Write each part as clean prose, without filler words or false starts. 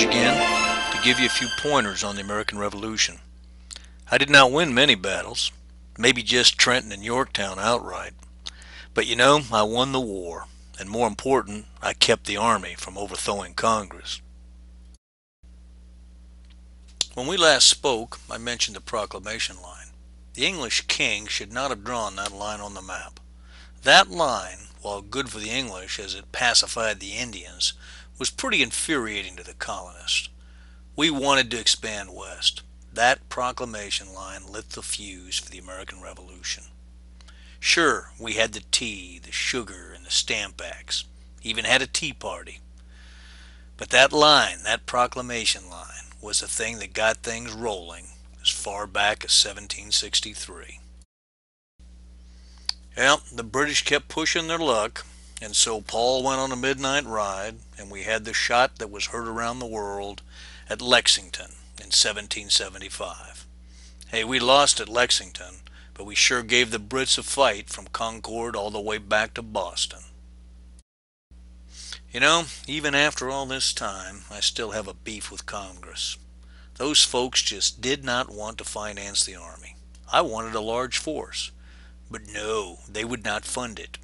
George again to give you a few pointers on the American Revolution. I did not win many battles, maybe just Trenton and Yorktown outright. But I won the war, and more important, I kept the army from overthrowing Congress. When we last spoke, I mentioned the proclamation line. The English king should not have drawn that line on the map. That line, while good for the English as it pacified the Indians, was pretty infuriating to the colonists. We wanted to expand west. That proclamation line lit the fuse for the American Revolution. Sure, we had the tea, the sugar, and the stamp acts. Even had a tea party. But that line, that proclamation line, was the thing that got things rolling as far back as 1763. Well, the British kept pushing their luck, and so Paul went on a midnight ride, and we had the shot that was heard around the world at Lexington in 1775. Hey, we lost at Lexington, but we sure gave the Brits a fight from Concord all the way back to Boston. Even after all this time, I still have a beef with Congress. Those folks just did not want to finance the Army. I wanted a large force, but no, they would not fund it.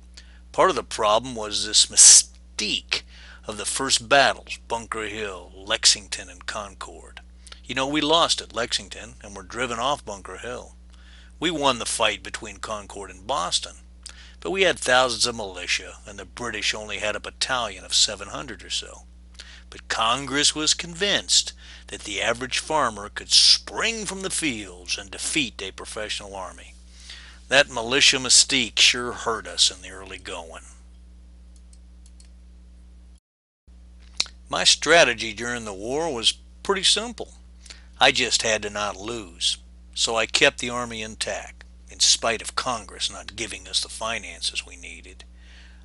Part of the problem was this mystique of the first battles, Bunker Hill, Lexington, and Concord. We lost at Lexington and were driven off Bunker Hill. We won the fight between Concord and Boston, but we had thousands of militia, and the British only had a battalion of 700 or so. But Congress was convinced that the average farmer could spring from the fields and defeat a professional army. That militia mystique sure hurt us in the early going. My strategy during the war was pretty simple. I just had to not lose, so I kept the army intact, in spite of Congress not giving us the finances we needed.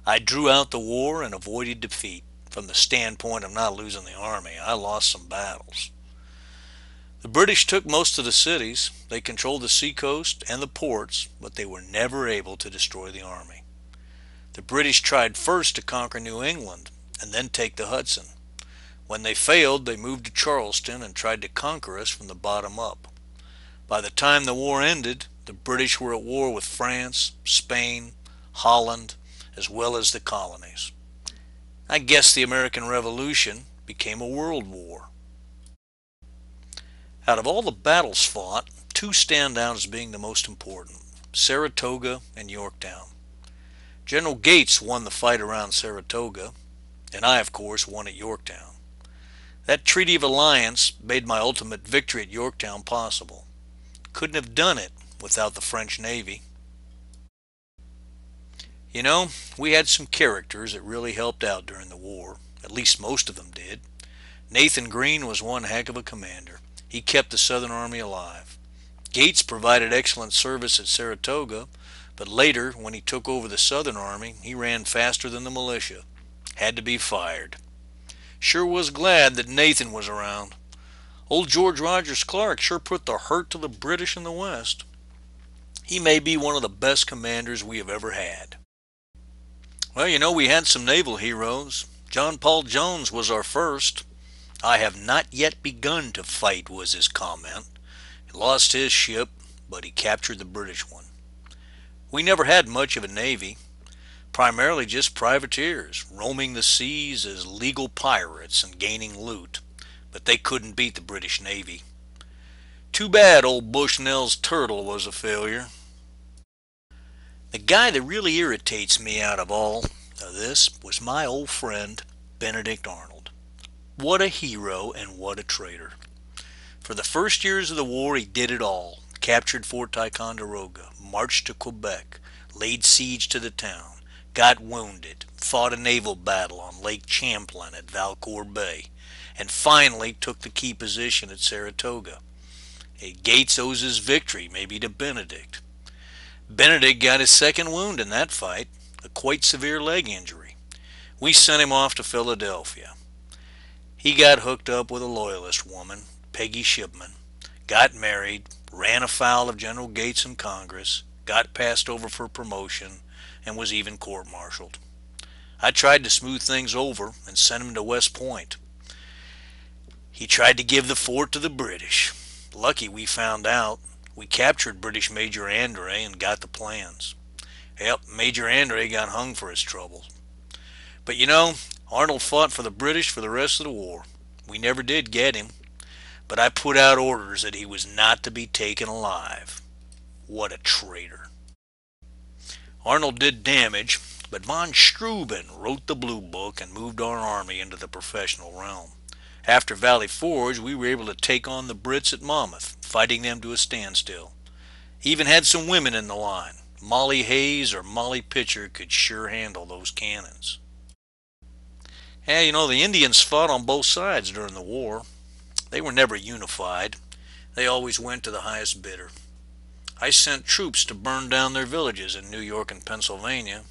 I drew out the war and avoided defeat. From the standpoint of not losing the army, I lost some battles. The British took most of the cities. They controlled the seacoast and the ports, but they were never able to destroy the army. The British tried first to conquer New England and then take the Hudson. When they failed, they moved to Charleston and tried to conquer us from the bottom up. By the time the war ended, the British were at war with France, Spain, Holland, as well as the colonies. I guess the American Revolution became a world war. Out of all the battles fought, two stand out as being the most important: Saratoga and Yorktown. General Gates won the fight around Saratoga, and I, of course, won at Yorktown. That Treaty of Alliance made my ultimate victory at Yorktown possible. Couldn't have done it without the French Navy. We had some characters that really helped out during the war. At least most of them did. Nathan Greene was one heck of a commander. He kept the Southern Army alive. Gates provided excellent service at Saratoga, but later, when he took over the Southern Army, he ran faster than the militia. Had to be fired. Sure was glad that Nathan was around. Old George Rogers Clark sure put the hurt to the British in the West. He may be one of the best commanders we have ever had. Well, we had some naval heroes. John Paul Jones was our first. "I have not yet begun to fight," was his comment. He lost his ship, but he captured the British one. We never had much of a navy. Primarily just privateers, roaming the seas as legal pirates and gaining loot. But they couldn't beat the British Navy. Too bad old Bushnell's turtle was a failure. The guy that really irritates me out of all of this was my old friend Benedict Arnold. What a hero and what a traitor. For the first years of the war he did it all. Captured Fort Ticonderoga, marched to Quebec, laid siege to the town, got wounded, fought a naval battle on Lake Champlain at Valcour Bay, and finally took the key position at Saratoga. Gates owes his victory maybe to Benedict. Benedict got his second wound in that fight, a quite severe leg injury. We sent him off to Philadelphia. He got hooked up with a loyalist woman, Peggy Shipman, got married, ran afoul of General Gates in Congress, got passed over for promotion, and was even He tried to give the fort to the British. Lucky we found out. We captured British Major Andre and got the plans. Yep, Major Andre got hung for his troubles. But you know, Arnold fought for the British for the rest of the war. We never did get him, but I put out orders that he was not to be taken alive. What a traitor. Arnold did damage, but von Steuben wrote the Blue Book and moved our army into the professional realm. After Valley Forge, we were able to take on the Brits at Monmouth, fighting them to a standstill. Even had some women in the line. Molly Hayes or Molly Pitcher could sure handle those cannons. And you know, the Indians fought on both sides during the war. They were never unified. They always went to the highest bidder. I sent troops to burn down their villages in New York and Pennsylvania.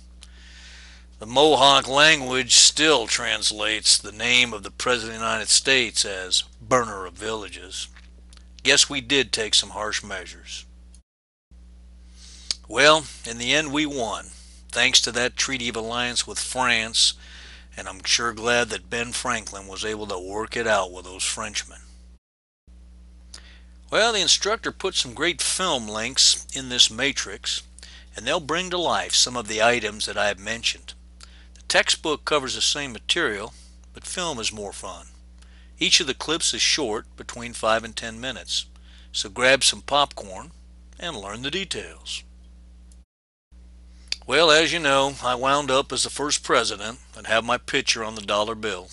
The Mohawk language still translates the name of the President of the United States as burner of villages. Guess we did take some harsh measures. Well, in the end we won, thanks to that treaty of alliance with France, and I'm sure glad that Ben Franklin was able to work it out with those Frenchmen. Well, the instructor put some great film links in this matrix, and they'll bring to life some of the items that I have mentioned. The textbook covers the same material, but film is more fun. Each of the clips is short, between 5 and 10 minutes, so grab some popcorn and learn the details. Well, as you know, I wound up as the first president and have my picture on the dollar bill.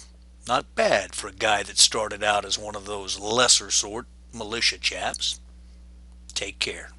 Not bad for a guy that started out as one of those lesser sort militia chaps. Take care.